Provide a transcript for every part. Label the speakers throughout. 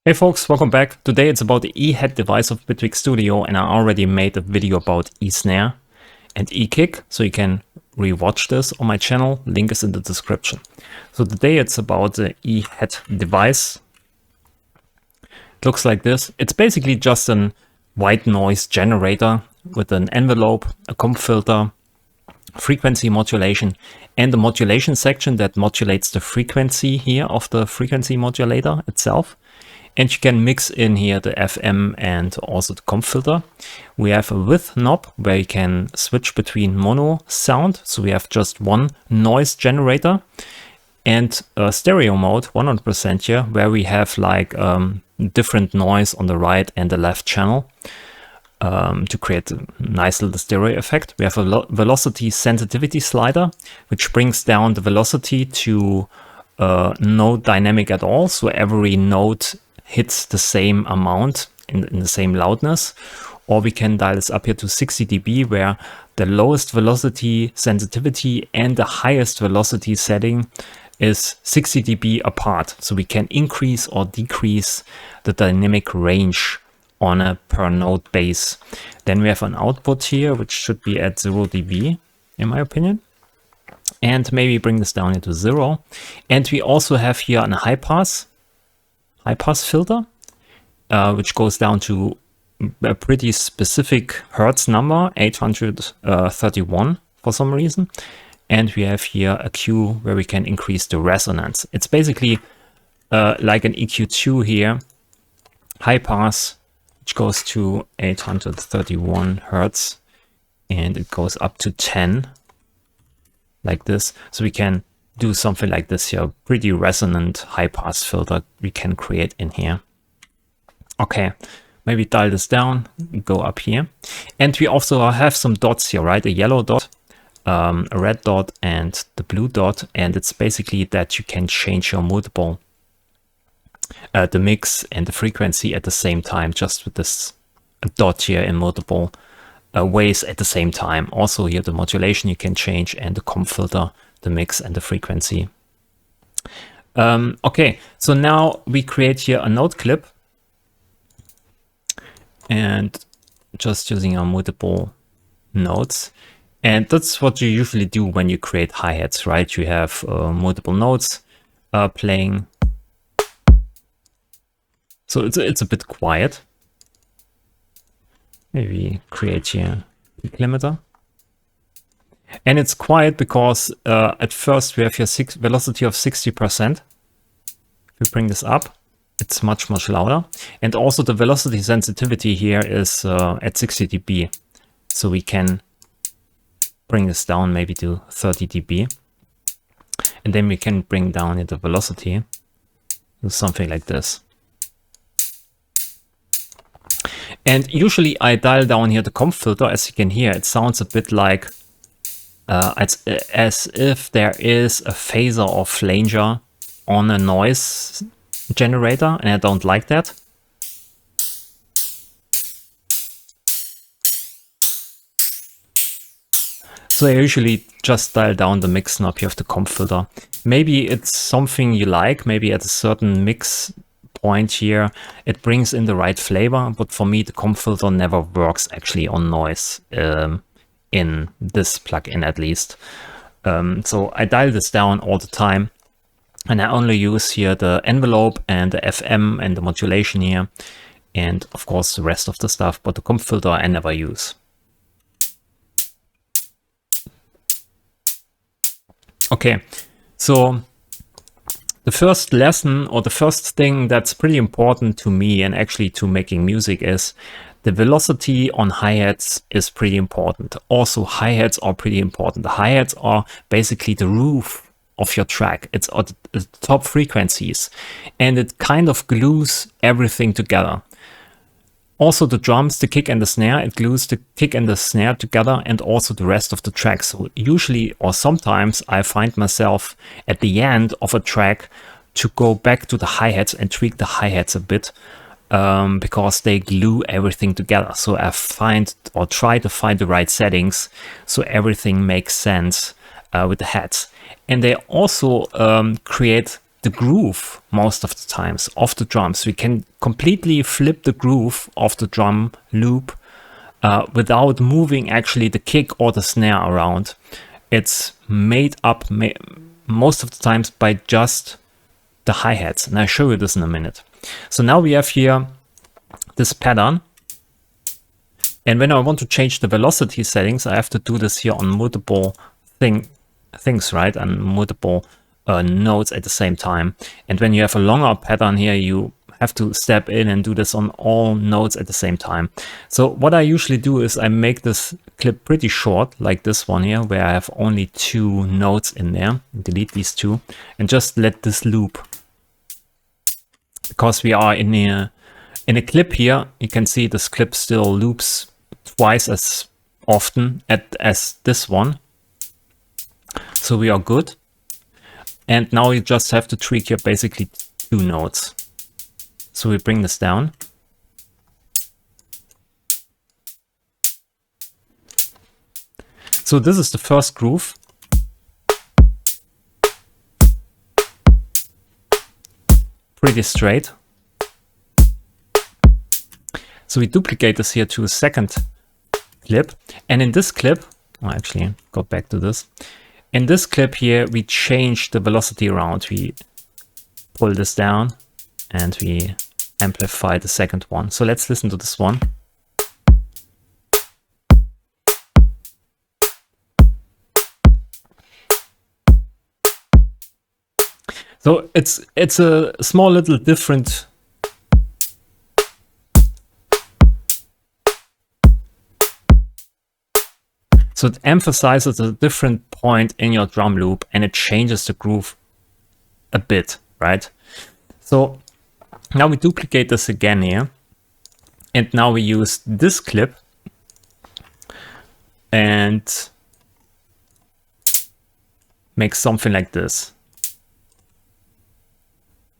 Speaker 1: Hey folks, welcome back. Today it's about the E-head device of Bitwig Studio, and I already made a video about E-snare and E-kick, so you can rewatch this on my channel. Link is in the description. So today it's about the E-head device. It looks like this. It's basically just a white noise generator with an envelope, a comp filter, frequency modulation, and the modulation section that modulates the frequency here of the frequency modulator itself. And you can mix in here the FM and also the comp filter. We have a width knob where you can switch between mono sound. So we have just one noise generator, and a stereo mode 100% here, where we have like different noise on the right and the left channel to create a nice little stereo effect. We have a velocity sensitivity slider, which brings down the velocity to no dynamic at all. So every note hits the same amount in the same loudness. Or we can dial this up here to 60 dB, where the lowest velocity sensitivity and the highest velocity setting is 60 dB apart. So we can increase or decrease the dynamic range on a per note base. Then we have an output here, which should be at 0 dB, in my opinion. And maybe bring this down into 0. And we also have here a high pass filter, which goes down to a pretty specific hertz number, 831 for some reason. And we have here a Q where we can increase the resonance. It's basically like an EQ2 here, high pass, which goes to 831 hertz, and it goes up to 10 like this. So we can do something like this here, pretty resonant high pass filter we can create in here. Okay, maybe dial this down, go up here. And we also have some dots here, right? A yellow dot, a red dot, and the blue dot. And it's basically that you can change your multiple, the mix and the frequency at the same time, just with this dot here in multiple ways at the same time. Also here the modulation you can change, and the comp filter, the mix and the frequency. Okay, so now we create here a note clip, and just using our multiple notes. And that's what you usually do when you create hi-hats, right? You have multiple notes playing. So it's a bit quiet. Maybe create here a peak limiter. And it's quiet because at first we have here velocity of 60%. If we bring this up, it's much louder. And also the velocity sensitivity here is at 60 dB. So we can bring this down maybe to 30 dB. And then we can bring down the velocity to something like this. And usually I dial down here the comp filter. As you can hear, it sounds a bit like it's as if there is a phaser or flanger on a noise generator, and I don't like that. So I usually just dial down the mix knob here of the comp filter. Maybe it's something you like, maybe at a certain mix point here it brings in the right flavor, but for me the comp filter never works actually on noise. In this plugin at least. So I dial this down all the time, and I only use here the envelope and the FM and the modulation here, and of course the rest of the stuff, but the comp filter I never use. Okay, so the first lesson, or the first thing that's pretty important to me and actually to making music, is the velocity on hi-hats is pretty important. Also, hi-hats are pretty important. The hi-hats are basically the roof of your track. It's at the top frequencies, and it kind of glues everything together. Also the drums, the kick and the snare, it glues the kick and the snare together, and also the rest of the track. So usually, or sometimes, I find myself at the end of a track to go back to the hi-hats and tweak the hi-hats a bit, because they glue everything together. So I find, or try to find, the right settings so everything makes sense with the hats. And they also create the groove most of the times of the drums. We can completely flip the groove of the drum loop without moving actually the kick or the snare around. It's made up most of the times by just the hi-hats, and I'll show you this in a minute. So now we have here this pattern, and when I want to change the velocity settings, I have to do this here on multiple things, right, and multiple notes at the same time. And when you have a longer pattern here, you have to step in and do this on all notes at the same time. So what I usually do is I make this clip pretty short, like this one here, where I have only 2 notes in there. Delete these 2 and just let this loop. Because we are in a clip here, you can see this clip still loops twice as often as this one. So we are good. And now you just have to tweak here basically 2 notes. So we bring this down. So this is the first groove. Pretty straight. So we duplicate this here to a second clip. And in this clip, well, actually go back to this. In this clip here, we change the velocity around. We pull this down and we amplify the second one. So let's listen to this one. So it's a small little different. So it emphasizes a different point in your drum loop and it changes the groove a bit, right? So now we duplicate this again here. And now we use this clip and make something like this.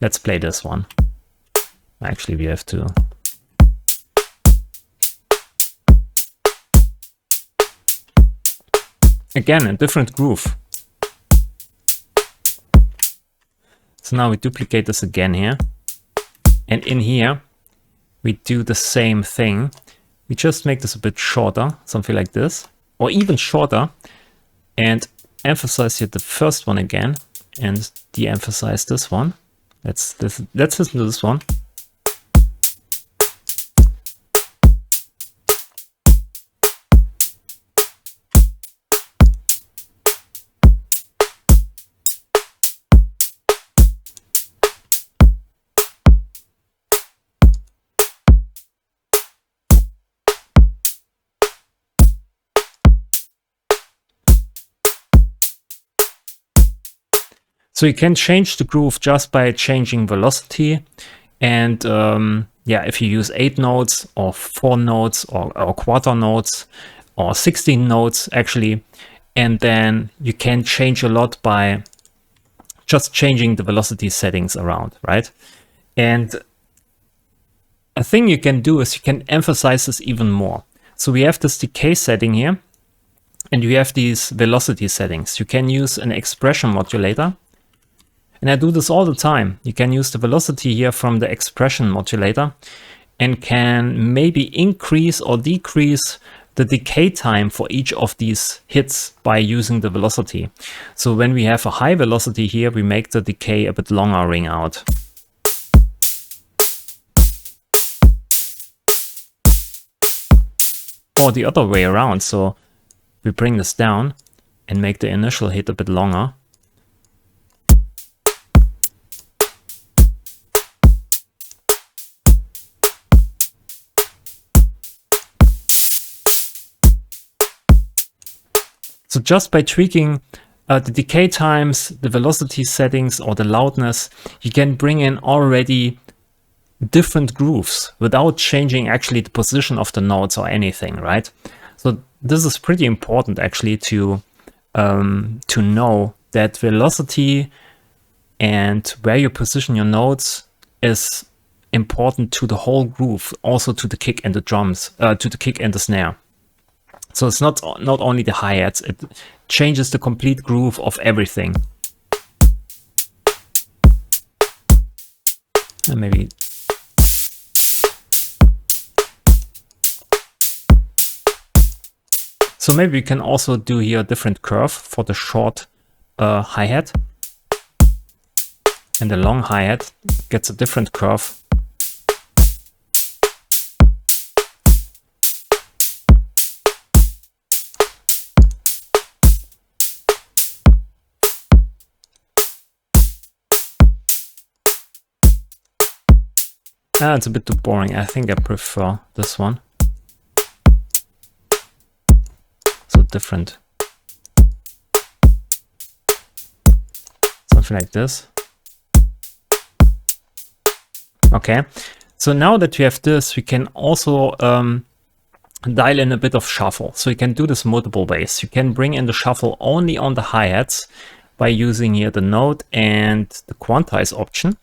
Speaker 1: Let's play this one. Actually, we have to. Again, a different groove. So now we duplicate this again here. And in here, we do the same thing. We just make this a bit shorter, something like this, or even shorter, and emphasize here the first one again, and de-emphasize this one. Let's listen to this one. So you can change the groove just by changing velocity. And yeah, if you use 8 notes or 4 notes or quarter notes or 16 notes actually, and then you can change a lot by just changing the velocity settings around, right? And a thing you can do is you can emphasize this even more. So we have this decay setting here, and you have these velocity settings. You can use an expression modulator. And I do this all the time. You can use the velocity here from the expression modulator and can maybe increase or decrease the decay time for each of these hits by using the velocity. So when we have a high velocity here, we make the decay a bit longer ring out. Or the other way around. So we bring this down and make the initial hit a bit longer. So just by tweaking the decay times, the velocity settings, or the loudness, you can bring in already different grooves without changing actually the position of the notes or anything, right? So this is pretty important actually to know that velocity and where you position your notes is important to the whole groove, also to the kick and the drums, to the kick and the snare. So it's not only the hi-hats, it changes the complete groove of everything. And maybe so maybe we can also do here a different curve for the short hi-hat, and the long hi-hat gets a different curve. It's a bit too boring. I think I prefer this one. So different. Something like this. Okay. So now that we have this, we can also dial in a bit of shuffle. So you can do this multiple ways. You can bring in the shuffle only on the hi-hats by using here the node and the quantize option.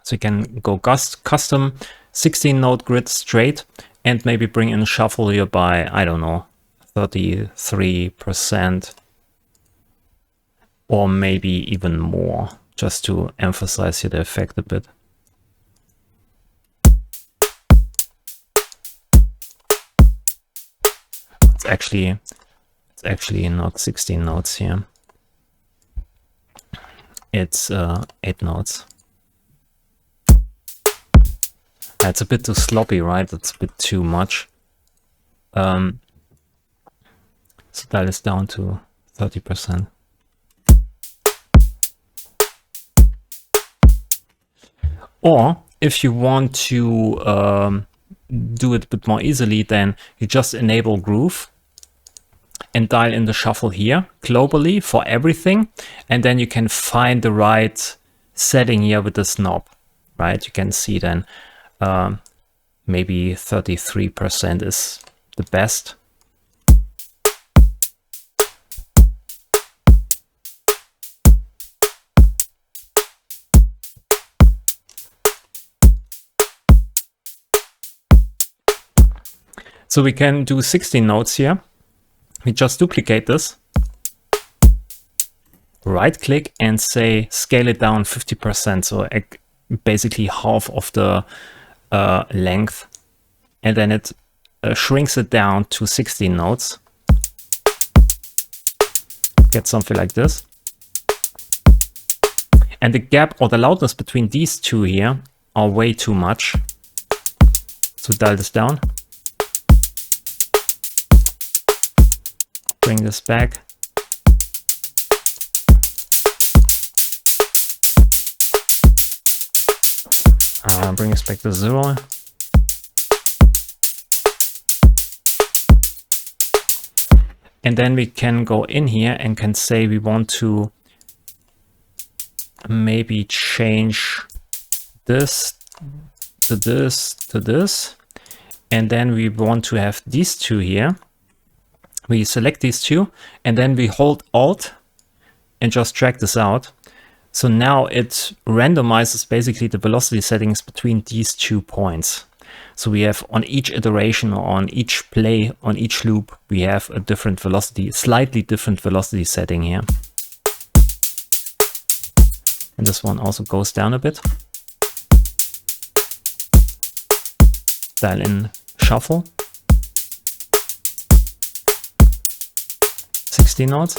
Speaker 1: So you can go custom 16 node grid straight and maybe bring in shuffle here by, I don't know, 33% or maybe even more, just to emphasize here the effect a bit. It's actually not 16 notes here. It's 8 notes. It's a bit too sloppy, right? It's a bit too much. So that is down to 30%. Or if you want to do it a bit more easily, then you just enable groove and dial in the shuffle here globally for everything. And then you can find the right setting here with this knob, right? You can see then maybe 33% is the best. So we can do 16 notes here. We just duplicate this, right click and say scale it down 50%. So basically half of the length, and then it shrinks it down to 16 notes. Get something like this. And the gap or the loudness between these two here are way too much. So dial this down. Bring this back. Bring us back to 0. And then we can go in here and can say we want to maybe change this to this to this. And then we want to have these two here. We select these two and then we hold Alt and just drag this out. So now it randomizes basically the velocity settings between these 2 points. So we have on each iteration or on each play, on each loop, we have a different velocity, slightly different velocity setting here. And this one also goes down a bit. Dial in shuffle. 16 notes.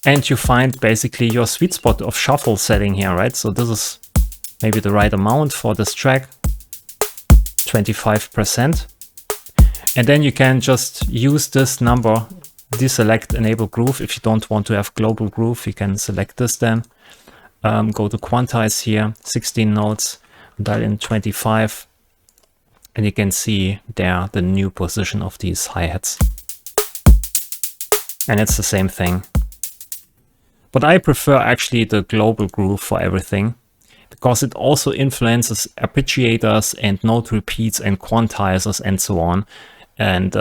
Speaker 1: And you find basically your sweet spot of shuffle setting here, right? So this is maybe the right amount for this track, 25%. And then you can just use this number, deselect enable groove. If you don't want to have global groove, you can select this then. Go to quantize here, 16 notes, dial in 25. And you can see there the new position of these hi-hats. And it's the same thing. But I prefer actually the global groove for everything because it also influences arpeggiators and note repeats and quantizers and so on. And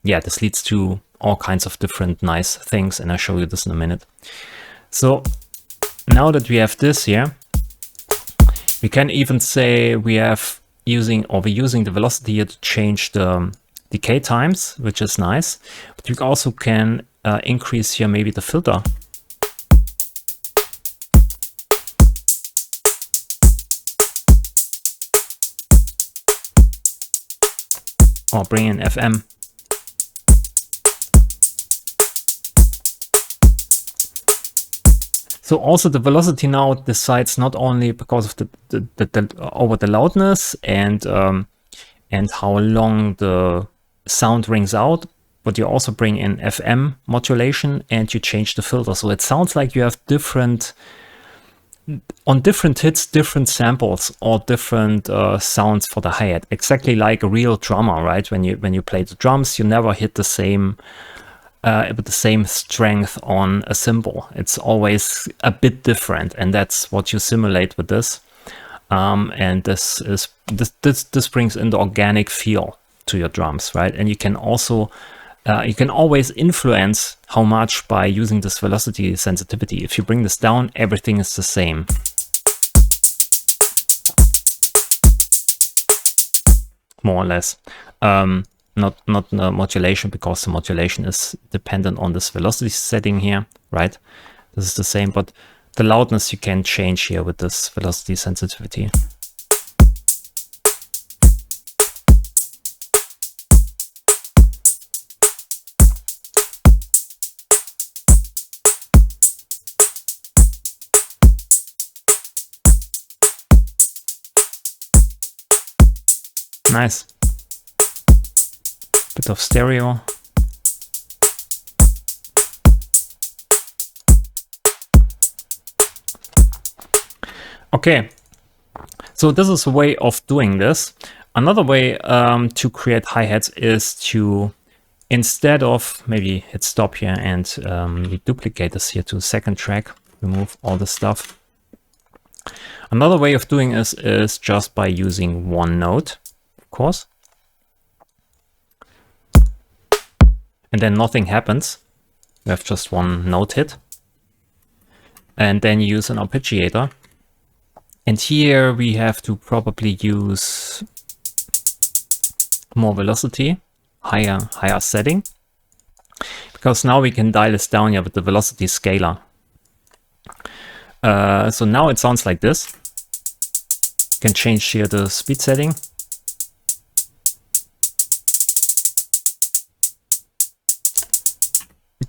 Speaker 1: yeah, this leads to all kinds of different nice things. And I'll show you this in a minute. So now that we have this here, we can even say we're using the velocity here to change the decay times, which is nice. But you also can increase here maybe the filter. Or bring in FM. So also the velocity now decides not only because of over the loudness and how long the sound rings out, but you also bring in FM modulation and you change the filter. So it sounds like you have different hits, different samples or different sounds for the hi-hat, exactly like a real drummer, right? When you play the drums, you never hit the same with the same strength on a cymbal. It's always a bit different, and that's what you simulate with this. And this brings in the organic feel to your drums, right? And you can also you can always influence how much by using this velocity sensitivity. If you bring this down, everything is the same. More or less. Not the modulation, because the modulation is dependent on this velocity setting here, right? This is the same, but the loudness you can change here with this velocity sensitivity. Nice. Bit of stereo. Okay, so this is a way of doing this. Another way to create hi-hats is to, instead of, maybe hit stop here and we duplicate this here to second track, remove all the stuff. Another way of doing this is just by using one note, of course. And then nothing happens. You have just one note hit. And then you use an arpeggiator. And here we have to probably use more velocity, higher setting. Because now we can dial this down here with the velocity scaler. So now it sounds like this. You can change here the speed setting.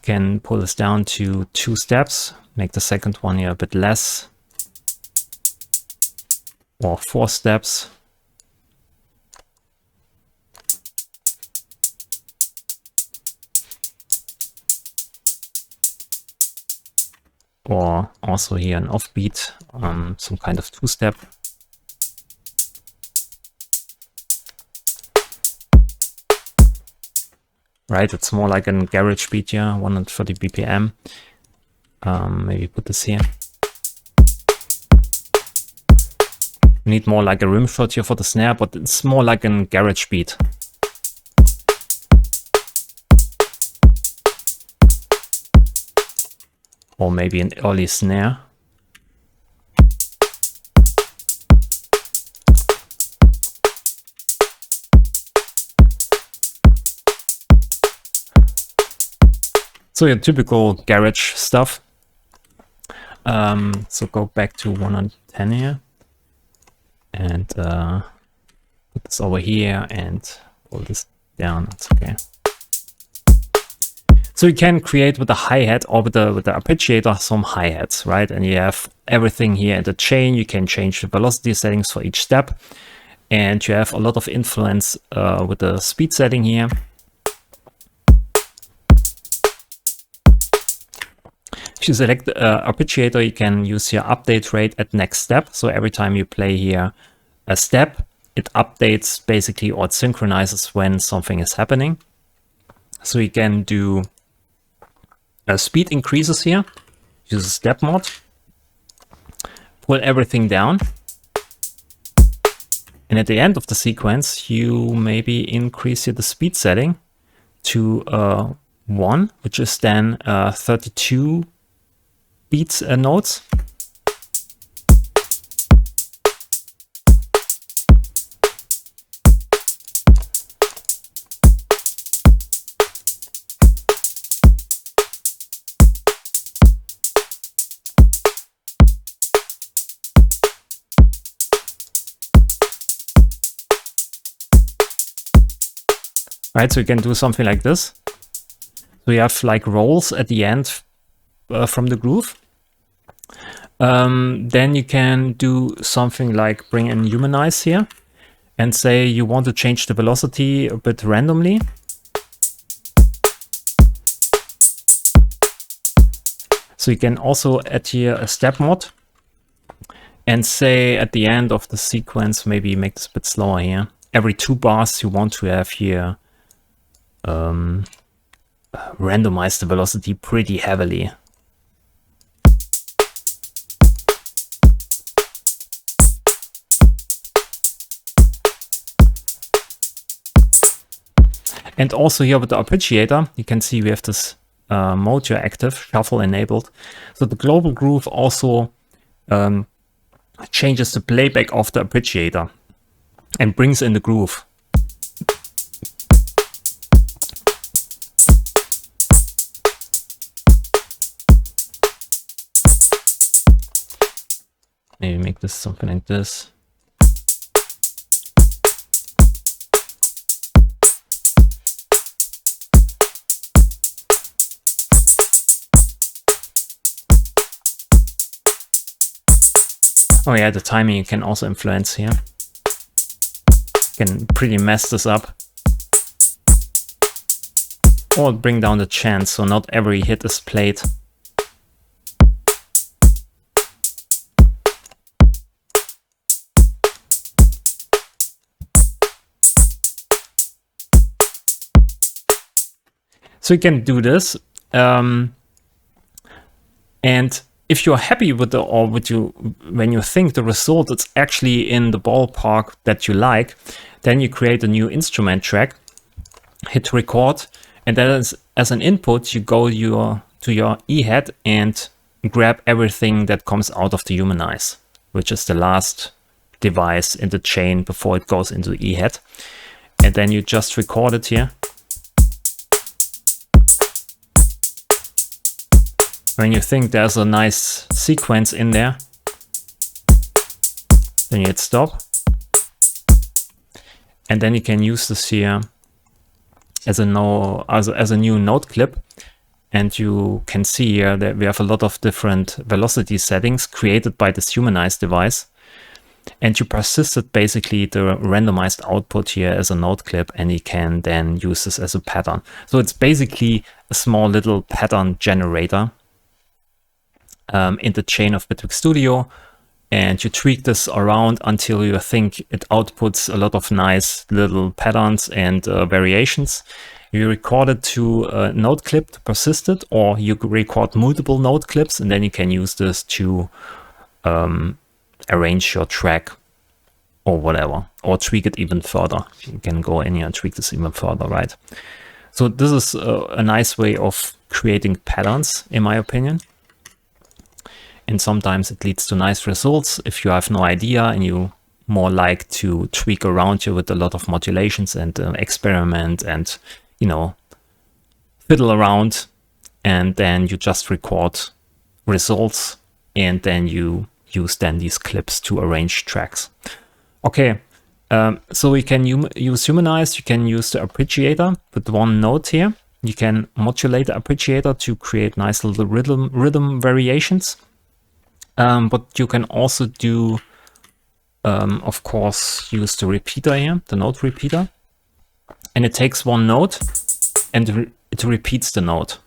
Speaker 1: Can pull this down to 2 steps, make the second one here a bit less, or 4 steps. Or also here an offbeat, some kind of 2-step. Right, it's more like a garage beat here, 130 BPM. Maybe put this here. We need more like a rim shot here for the snare, but it's more like a garage beat. Or maybe an early snare. So your typical garage stuff. So go back to 110 here. And put this over here and pull this down. That's okay. So you can create with the hi-hat or with the arpeggiator some hi-hats, right? And you have everything here in the chain. You can change the velocity settings for each step. And you have a lot of influence with the speed setting here. If you select Arpeggiator, you can use your update rate at next step. So every time you play here a step, it updates basically, or it synchronizes when something is happening. So you can do speed increases here, use a step mod, pull everything down. And at the end of the sequence, you maybe increase here the speed setting to 1, which is then 32 beats notes. right? So you can do something like this. So you have like rolls at the end from the groove. Then you can do something like bring in humanize here and say you want to change the velocity a bit randomly. So you can also add here a step mod and say at the end of the sequence, maybe make this a bit slower here. Every 2 bars you want to have here randomize the velocity pretty heavily. And also here with the Arpeggiator, you can see we have this mode here active, shuffle enabled. So the global groove also changes the playback of the Arpeggiator and brings in the groove. Maybe make this something like this. Oh yeah, the timing you can also influence here. You can pretty mess this up. Or bring down the chance, so not every hit is played. So you can do this. And if you're happy with the, or with you, when you think the result is actually in the ballpark that you like, then you create a new instrument track, hit record, and then as an input, you go to your E-head and grab everything that comes out of the humanize, which is the last device in the chain before it goes into the E-head. And then you just record it here. When you think there's a nice sequence in there, then you hit stop. And then you can use this here as a new note clip. And you can see here that we have a lot of different velocity settings created by this humanized device. And you persisted basically the randomized output here as a note clip, and you can then use this as a pattern. So it's basically a small little pattern generator in the chain of Bitwig Studio, and you tweak this around until you think it outputs a lot of nice little patterns and variations. You record it to a note clip to persist it, or you record multiple note clips, and then you can use this to arrange your track or whatever, or tweak it even further. You can go in here and tweak this even further, right? So this is a nice way of creating patterns, in my opinion. And sometimes it leads to nice results if you have no idea and you more like to tweak around here with a lot of modulations and experiment and, you know, fiddle around, and then you just record results and then you use then these clips to arrange tracks. Okay, so we can use humanize, you can use the Arpeggiator with one note here. You can modulate the Arpeggiator to create nice little rhythm variations. But you can also do, of course, use the repeater here, the note repeater. And it takes one note and it repeats the note.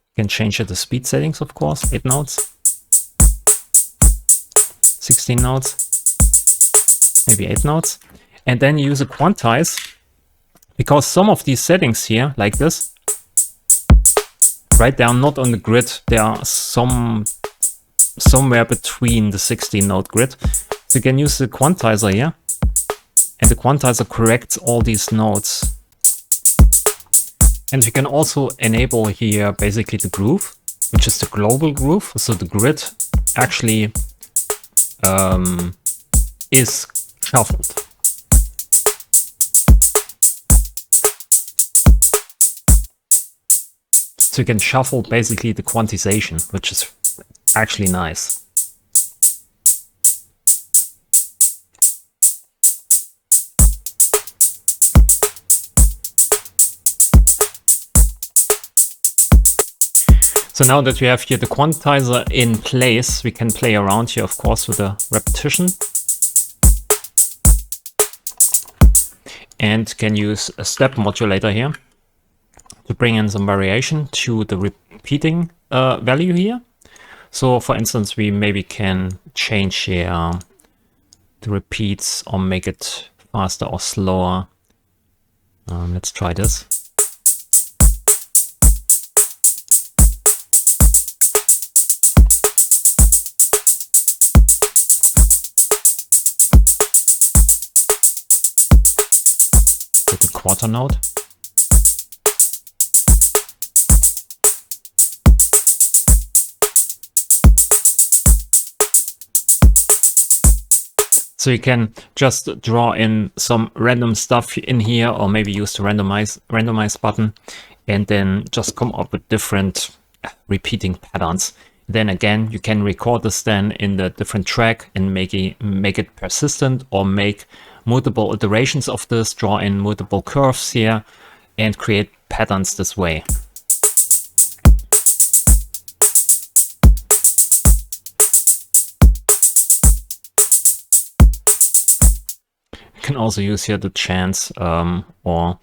Speaker 1: You can change the speed settings, of course, 8 notes, 16 notes, maybe 8 notes. And then you use a quantize. Because some of these settings here, like this, right, they are not on the grid. They are somewhere between the 16 note grid. So you can use the quantizer here, and the quantizer corrects all these notes. And you can also enable here basically the groove, which is the global groove. So the grid actually is shuffled. So you can shuffle basically the quantization, which is actually nice. So now that we have here the quantizer in place, we can play around here, of course, with the repetition. And can use a step modulator here to bring in some variation to the repeating value here. So for instance, we maybe can change here the repeats or make it faster or slower. Let's try this. With the quarter note. So you can just draw in some random stuff in here, or maybe use the randomize button, and then just come up with different repeating patterns. Then again, you can record this then in the different track and make it persistent, or make multiple iterations of this, draw in multiple curves here, and create patterns this way. Can also use here the chance or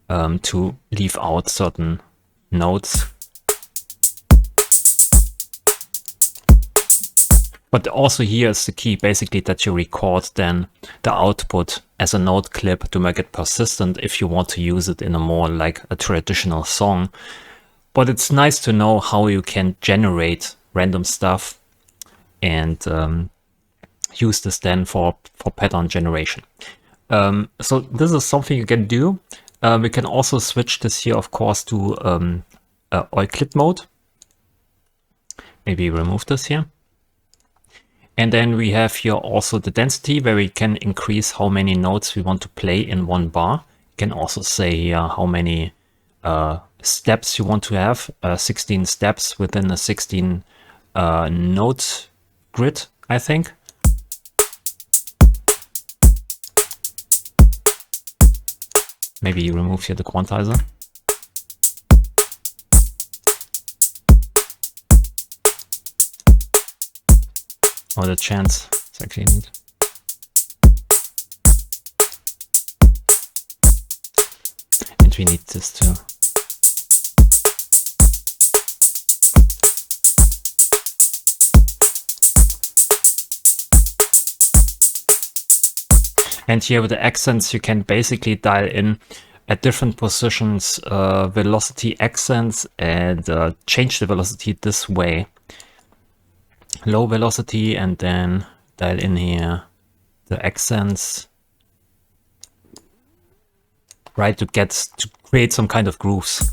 Speaker 1: to leave out certain notes. But also here is the key, basically, that you record then the output as a note clip to make it persistent if you want to use it in a more like a traditional song. But it's nice to know how you can generate random stuff and use this then for pattern generation. So this is something you can do. We can also switch this here, of course, to all clip mode. Maybe remove this here. And then we have here also the density, where we can increase how many notes we want to play in one bar. You can also say here how many steps you want to have, 16 steps within a 16 note grid, I think. Maybe you remove here the quantizer. Or the chance, it's actually neat. And we need this too. And here with the accents, you can basically dial in at different positions velocity accents and change the velocity this way. Low velocity, and then dial in here the accents, right, to create some kind of grooves.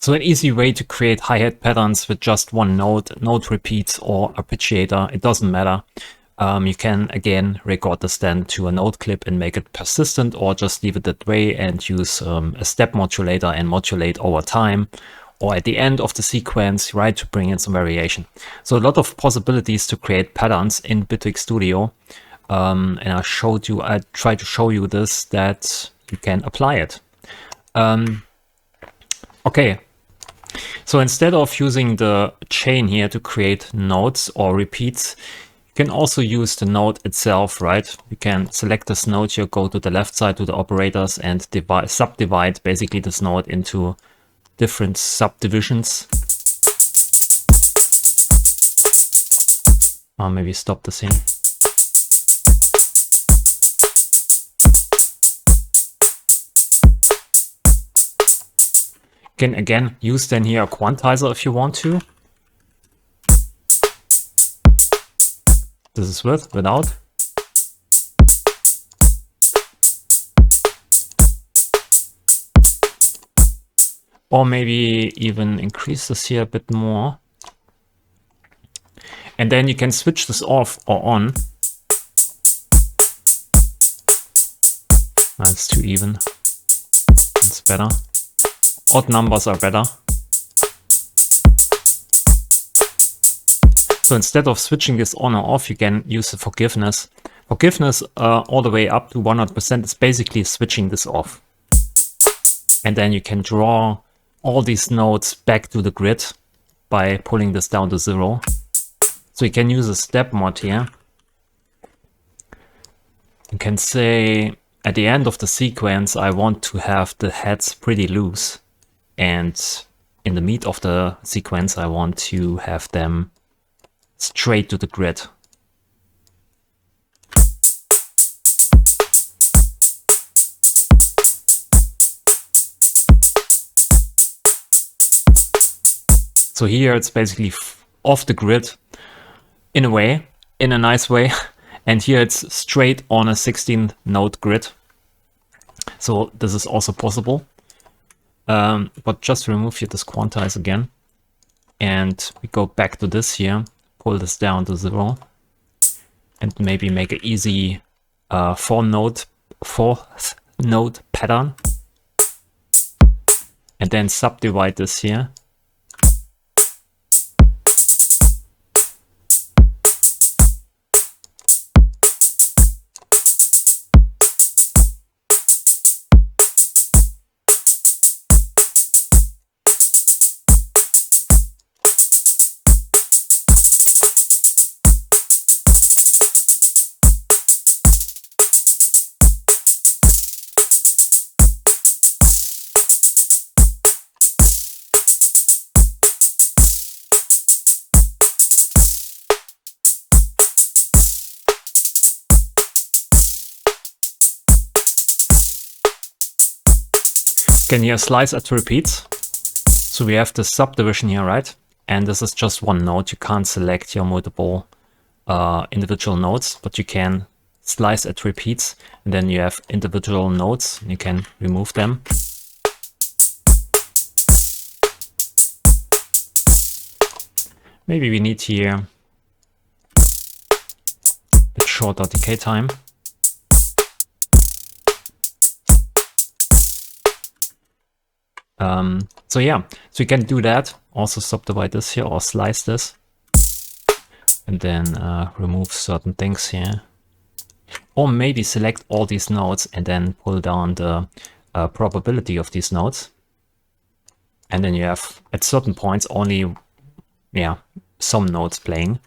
Speaker 1: So an easy way to create hi-hat patterns with just one note repeats or arpeggiator, it doesn't matter. You can again record this then to a note clip and make it persistent, or just leave it that way and use a step modulator and modulate over time, or at the end of the sequence, right, to bring in some variation. So a lot of possibilities to create patterns in Bitwig Studio. And I tried to show you this, that you can apply it. Okay. So instead of using the chain here to create notes or repeats, you can also use the note itself, right? You can select this note here, go to the left side to the operators, and subdivide basically this note into different subdivisions. Maybe stop the scene. You can again use then here a quantizer if you want to. This is without. Or maybe even increase this here a bit more. And then you can switch this off or on. It's too even. It's better. Odd numbers are better. So instead of switching this on or off, you can use the forgiveness. Forgiveness all the way up to 100% is basically switching this off. And then you can draw all these nodes back to the grid by pulling this down to 0. So you can use a step mod here. You can say at the end of the sequence, I want to have the heads pretty loose. And in the meat of the sequence, I want to have them straight to the grid. So here it's basically off the grid in a way, in a nice way. And here it's straight on a 16 node grid. So this is also possible. But just remove here this quantize again. And we go back to this here, pull this down to 0. And maybe make an easy fourth node pattern. And then subdivide this here. Can you slice at repeats? So we have the subdivision here, right? And this is just one node. You can't select your multiple individual nodes, but you can slice at repeats. And then you have individual nodes. You can remove them. Maybe we need here a bit shorter decay time. So yeah, so you can do that. Also subdivide this here or slice this. And then remove certain things here. Or maybe select all these nodes and then pull down the probability of these nodes. And then you have, at certain points, only, yeah, some nodes playing.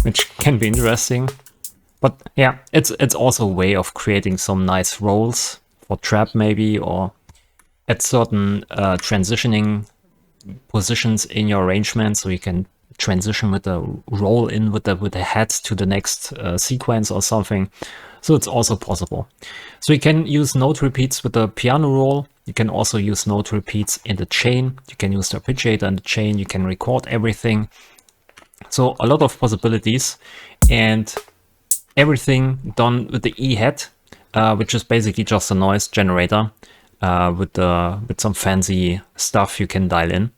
Speaker 1: Which can be interesting. But yeah, it's also a way of creating some nice rolls for trap maybe, or at certain transitioning positions in your arrangement, so you can transition with the roll in with the head to the next sequence or something. So it's also possible. So you can use note repeats with the piano roll. You can also use note repeats in the chain. You can use the arpeggiator in the chain. You can record everything. So a lot of possibilities, and everything done with the E head, which is basically just a noise generator with some fancy stuff you can dial in.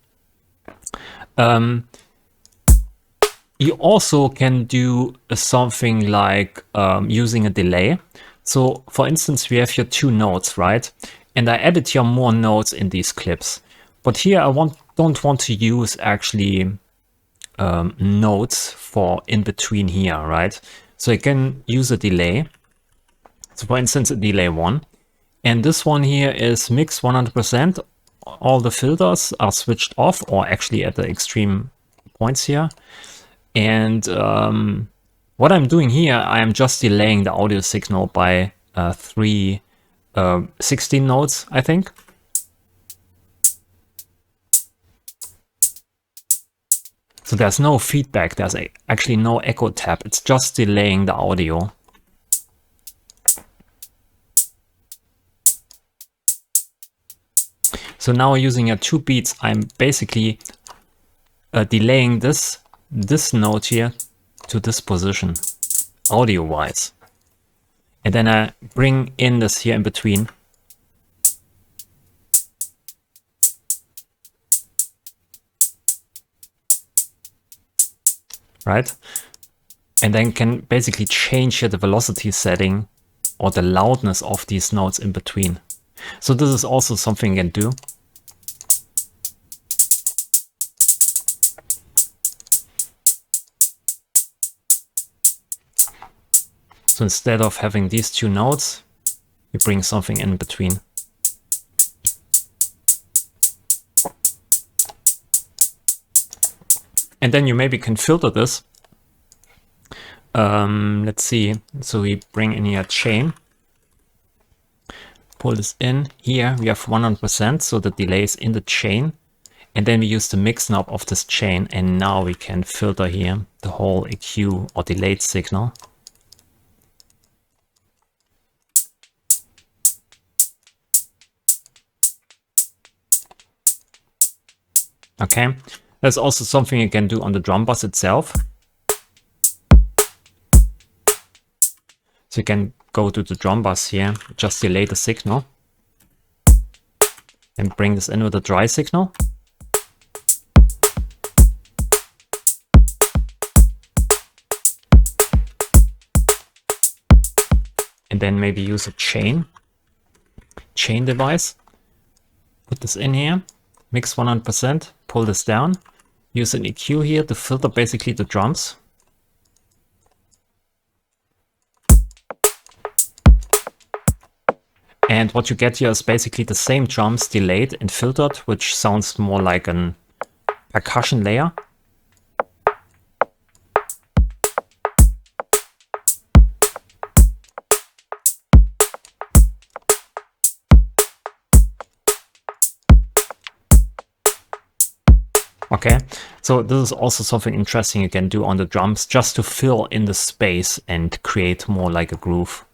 Speaker 1: You also can do something like using a delay. So for instance, we have here 2 nodes, right? And I added here more nodes in these clips. But here I don't want to use actually nodes for in between here, right? So I can use a delay. So for instance, a delay 1. And this one here is mixed 100%. All the filters are switched off, or actually at the extreme points here. And what I'm doing here, I am just delaying the audio signal by 16 nodes, I think. So there's no feedback, there's actually no echo tap, it's just delaying the audio. So now using a 2 beats, I'm basically delaying this note here to this position, audio-wise. And then I bring in this here in between. Right? And then can basically change here the velocity setting or the loudness of these notes in between. So this is also something you can do. So instead of having these two notes, you bring something in between. And then you maybe can filter this. Let's see. So we bring in here a chain. Pull this in. Here we have 100%, so the delay is in the chain. And then we use the mix knob of this chain, and now we can filter here the whole EQ or delayed signal. Okay, there's also something you can do on the drum bus itself. So you can go to the drum bus here, just delay the signal, and bring this in with a dry signal. And then maybe use a chain device. Put this in here, mix 100%, pull this down, use an EQ here to filter basically the drums. And what you get here is basically the same drums delayed and filtered, which sounds more like a percussion layer. Okay, so this is also something interesting you can do on the drums, just to fill in the space and create more like a groove.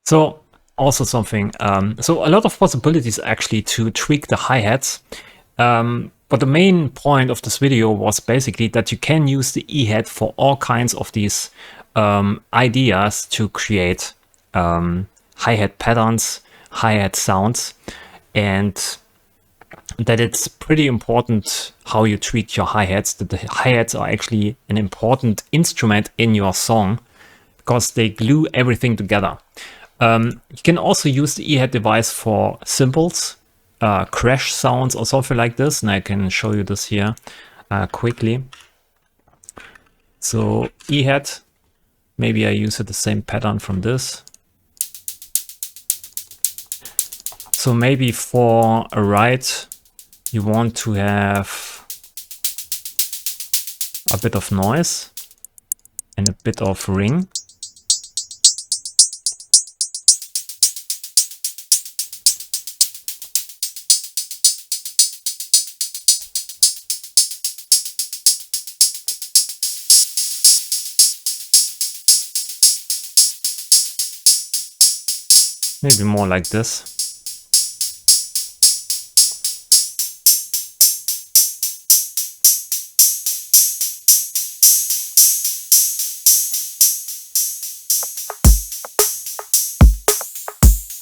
Speaker 1: So also something, so a lot of possibilities actually to tweak the hi-hats. But the main point of this video was basically that you can use the E-hat for all kinds of these ideas to create hi-hat patterns, hi-hat sounds, and that it's pretty important how you tweak your hi-hats, that the hi-hats are actually an important instrument in your song because they glue everything together. You can also use the E-hat device for cymbals, crash sounds or something like this, and I can show you this here quickly. So E-hat, maybe I use the same pattern from this. So maybe for a ride, you want to have a bit of noise and a bit of ring. Maybe more like this.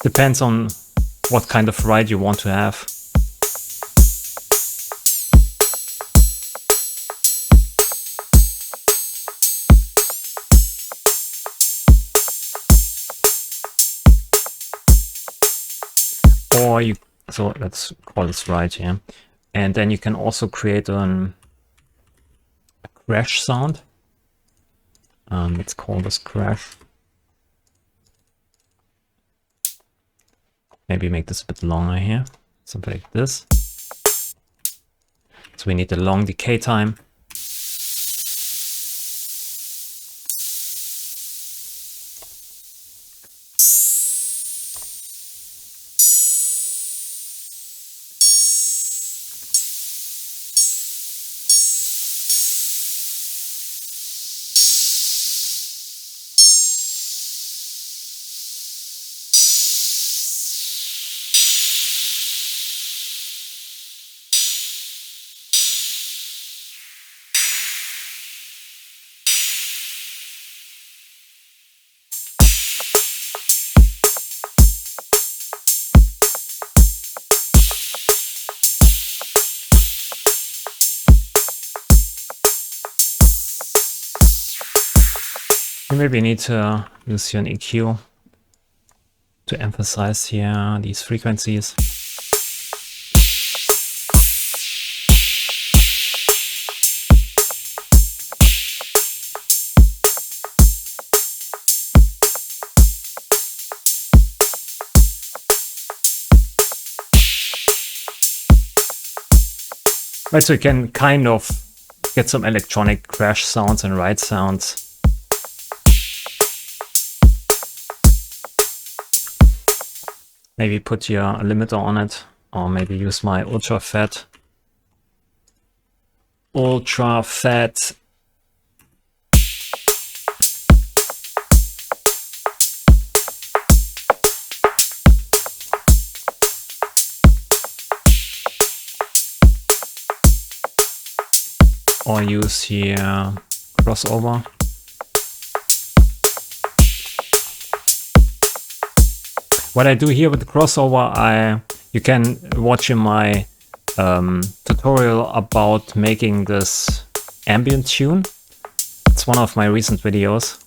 Speaker 1: Depends on what kind of ride you want to have. Or you, so let's call this right here. And then you can also create a crash sound. Let's call this crash. Maybe make this a bit longer here, something like this. So we need a long decay time. You maybe need to use here an EQ to emphasize here these frequencies. Right, so you can kind of get some electronic crash sounds and ride sounds. Maybe put your limiter on it, or maybe use my ultra fat or use here crossover. What I do here with the crossover, you can watch in my tutorial about making this ambient tune. It's one of my recent videos.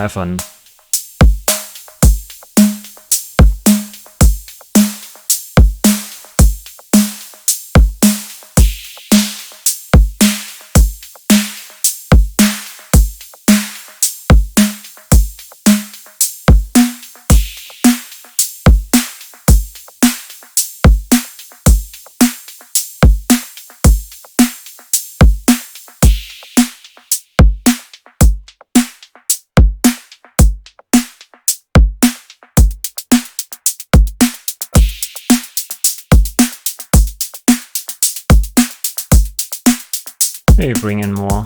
Speaker 1: Have fun. Maybe bring in more.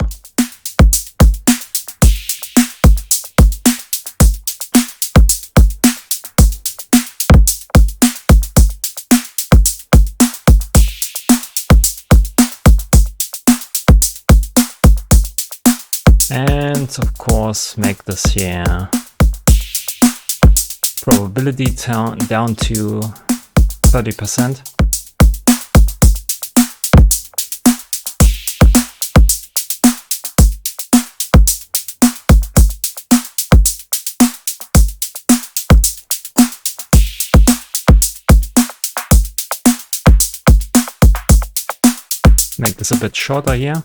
Speaker 1: And of course make this here probability down to 30%. Make this a bit shorter here.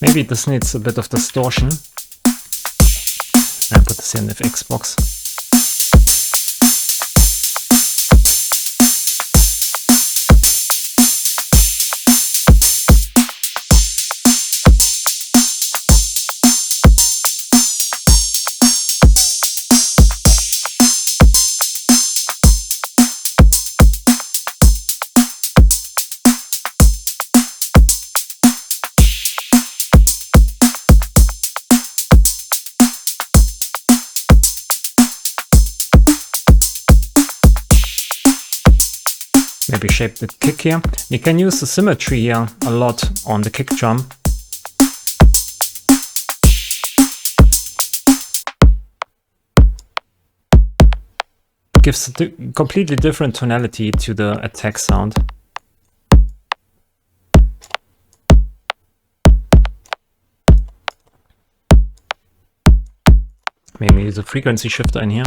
Speaker 1: Maybe this needs a bit of distortion. And put this here in the FX box. Maybe shape the kick here. You can use the symmetry here a lot on the kick drum. Gives a completely different tonality to the attack sound. Maybe use a frequency shifter in here.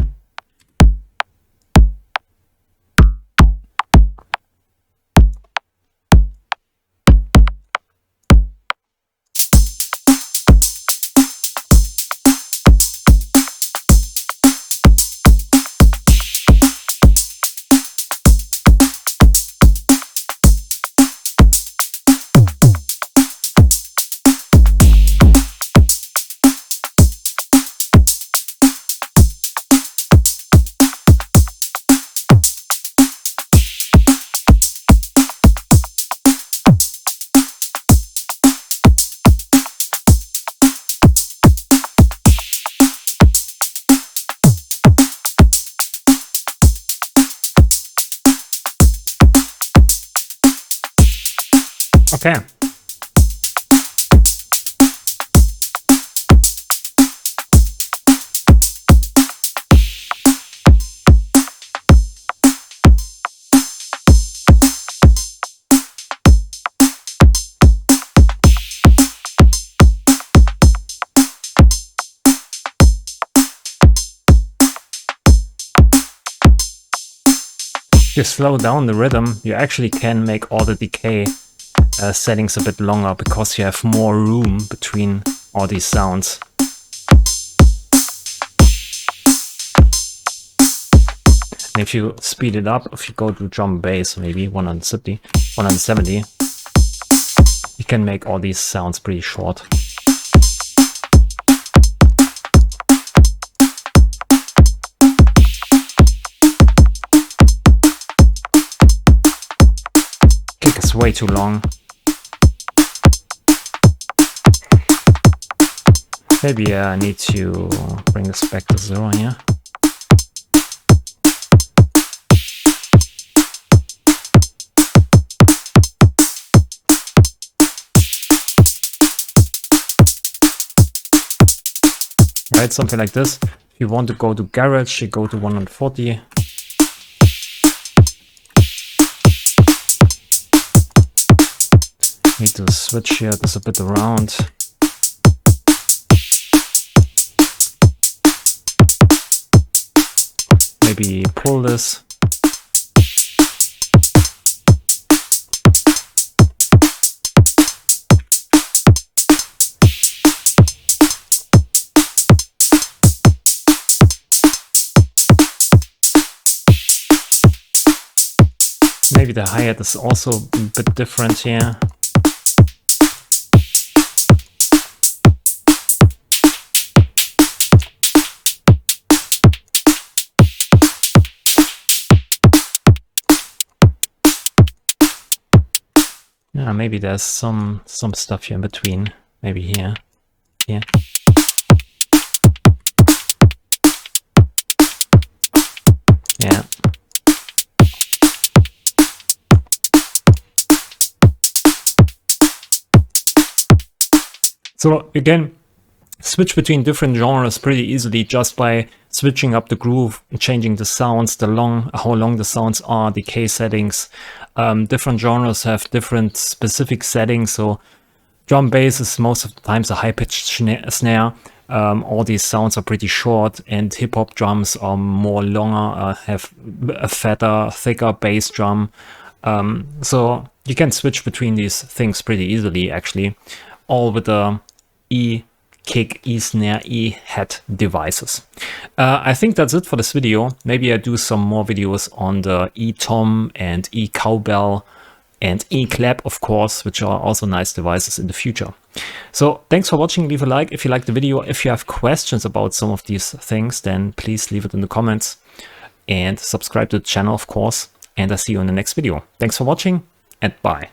Speaker 1: Okay. If you slow down the rhythm, you actually can make all the decay settings a bit longer because you have more room between all these sounds. And if you speed it up, if you go to drum bass, maybe 170, you can make all these sounds pretty short. Kick is way too long. Maybe I need to bring this back to 0 here. Right, something like this. If you want to go to garage, you go to 140. Need to switch here this a bit around. Maybe pull this. Maybe the hi-hat is also a bit different here. Yeah, maybe there's some stuff here in between. Maybe here. Yeah. Yeah. So again, switch between different genres pretty easily just by switching up the groove, changing the sounds, how long the sounds are, decay settings. Different genres have different specific settings. So drum bass is most of the times a high-pitched snare. All these sounds are pretty short, and hip-hop drums are more longer, have a fatter, thicker bass drum. So you can switch between these things pretty easily, actually, all with the E-kick, E-snare, E-hat devices. I think that's it for this video. Maybe I do some more videos on the E-tom and E-cowbell and E-clap, of course, which are also nice devices in the future. So thanks for watching. Leave a like if you liked the video. If you have questions about some of these things, then please leave it in the comments and subscribe to the channel, of course. And I'll see you in the next video. Thanks for watching and bye.